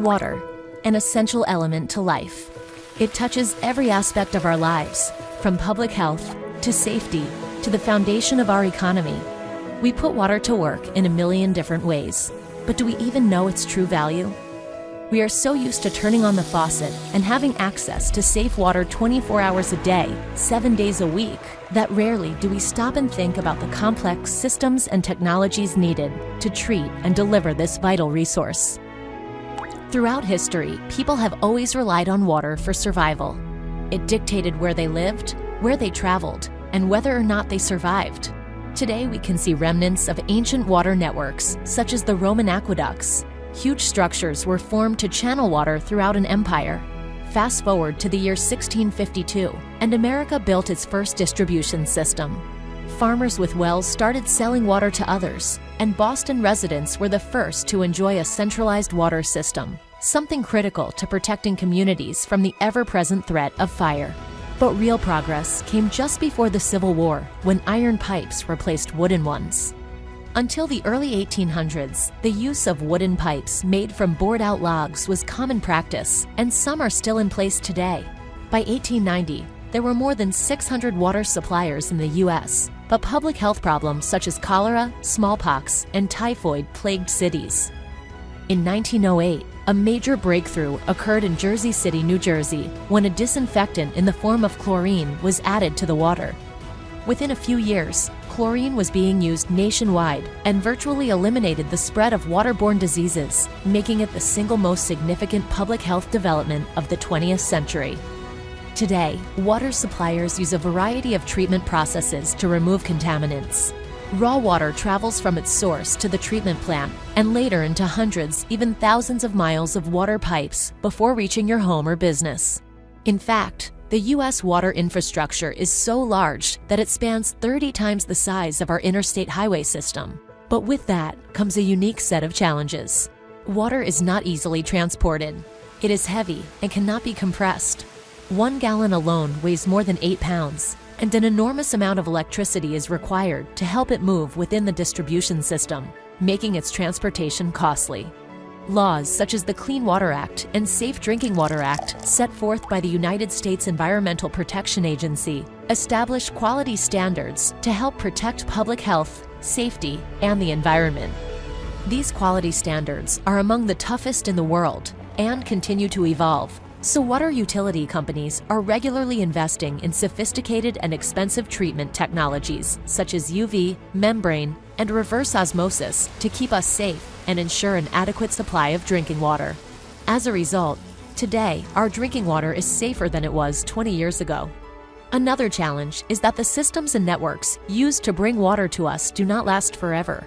Water, an essential element to life. It touches every aspect of our lives, from public health to safety to the foundation of our economy. We put water to work in a million different ways, but do we even know its true value? We are so used to turning on the faucet and having access to safe water 24 hours a day, 7 days a week, that rarely do we stop and think about the complex systems and technologies needed to treat and deliver this vital resource. Throughout history, people have always relied on water for survival. It dictated where they lived, where they traveled, and whether or not they survived. Today, we can see remnants of ancient water networks, such as the Roman aqueducts. Huge structures were formed to channel water throughout an empire. Fast forward to the year 1652, and America built its first distribution system. Farmers with wells started selling water to others, and Boston residents were the first to enjoy a centralized water system, something critical to protecting communities from the ever-present threat of fire. But real progress came just before the Civil War, when iron pipes replaced wooden ones. Until the early 1800s, the use of wooden pipes made from bored-out logs was common practice, and some are still in place today. By 1890, there were more than 600 water suppliers in the U.S., but public health problems such as cholera, smallpox, and typhoid plagued cities. In 1908, a major breakthrough occurred in Jersey City, New Jersey, when a disinfectant in the form of chlorine was added to the water. Within a few years, chlorine was being used nationwide and virtually eliminated the spread of waterborne diseases, making it the single most significant public health development of the 20th century. Today, water suppliers use a variety of treatment processes to remove contaminants. Raw water travels from its source to the treatment plant and later into hundreds, even thousands of miles of water pipes before reaching your home or business. In fact, the U.S. water infrastructure is so large that it spans 30 times the size of our interstate highway system. But with that comes a unique set of challenges. Water is not easily transported. It is heavy and cannot be compressed. 1 gallon alone weighs more than 8 pounds, and an enormous amount of electricity is required to help it move within the distribution system, making its transportation costly. Laws such as the Clean Water Act and Safe Drinking Water Act, set forth by the United States Environmental Protection Agency, establish quality standards to help protect public health, safety, and the environment. These quality standards are among the toughest in the world and continue to evolve. So water utility companies are regularly investing in sophisticated and expensive treatment technologies such as UV, membrane, and reverse osmosis to keep us safe and ensure an adequate supply of drinking water. As a result, today our drinking water is safer than it was 20 years ago. Another challenge is that the systems and networks used to bring water to us do not last forever.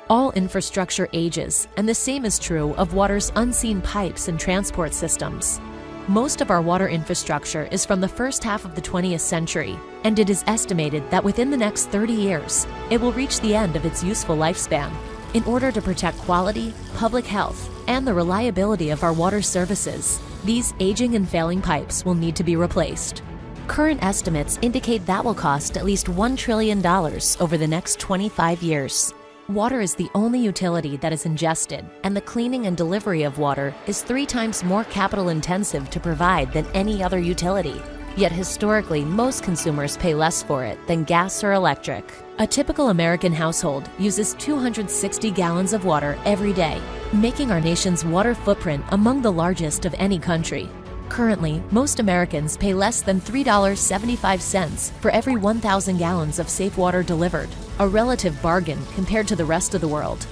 All infrastructure ages, and the same is true of water's unseen pipes and transport systems. Most of our water infrastructure is from the first half of the 20th century, and it is estimated that within the next 30 years, it will reach the end of its useful lifespan. In order to protect quality, public health, and the reliability of our water services, these aging and failing pipes will need to be replaced. Current estimates indicate that will cost at least $1 trillion over the next 25 years. Water is the only utility that is ingested, and the cleaning and delivery of water is 3 times more capital intensive to provide than any other utility. Yet historically, most consumers pay less for it than gas or electric. A typical American household uses 260 gallons of water every day, making our nation's water footprint among the largest of any country. Currently, most Americans pay less than $3.75 for every 1,000 gallons of safe water delivered, a relative bargain compared to the rest of the world.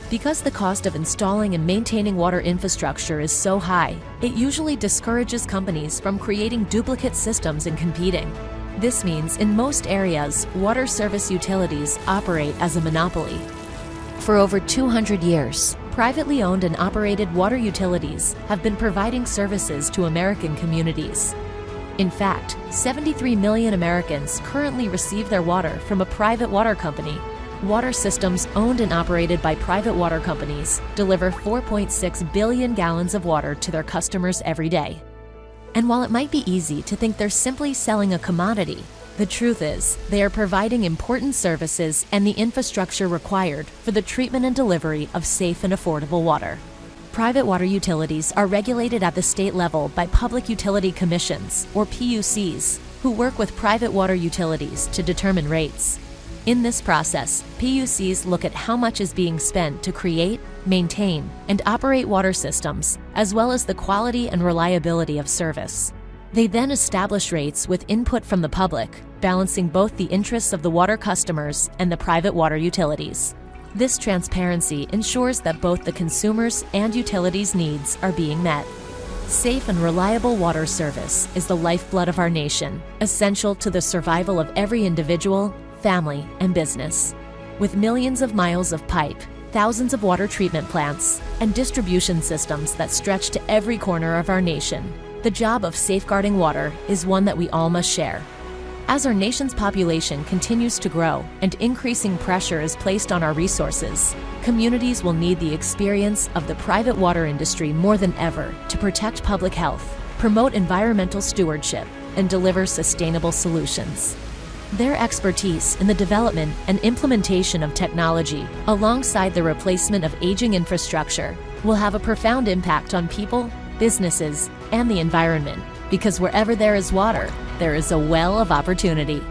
Because the cost of installing and maintaining water infrastructure is so high, it usually discourages companies from creating duplicate systems and competing. This means in most areas, water service utilities operate as a monopoly. For over 200 years, privately owned and operated water utilities have been providing services to American communities. In fact, 73 million Americans currently receive their water from a private water company. Water systems owned and operated by private water companies deliver 4.6 billion gallons of water to their customers every day. And while it might be easy to think they're simply selling a commodity, the truth is they are providing important services and the infrastructure required for the treatment and delivery of safe and affordable water. Private water utilities are regulated at the state level by Public Utility Commissions, or PUCs, who work with private water utilities to determine rates. In this process, PUCs look at how much is being spent to create, maintain, and operate water systems, as well as the quality and reliability of service. They then establish rates with input from the public, balancing both the interests of the water customers and the private water utilities. This transparency ensures that both the consumers' and utilities' needs are being met. Safe and reliable water service is the lifeblood of our nation, essential to the survival of every individual, family, and business. With millions of miles of pipe, thousands of water treatment plants, and distribution systems that stretch to every corner of our nation, the job of safeguarding water is one that we all must share. As our nation's population continues to grow and increasing pressure is placed on our resources, communities will need the experience of the private water industry more than ever to protect public health, promote environmental stewardship, and deliver sustainable solutions. Their expertise in the development and implementation of technology, alongside the replacement of aging infrastructure, will have a profound impact on people, businesses, and the environment, because wherever there is water, there is a well of opportunity.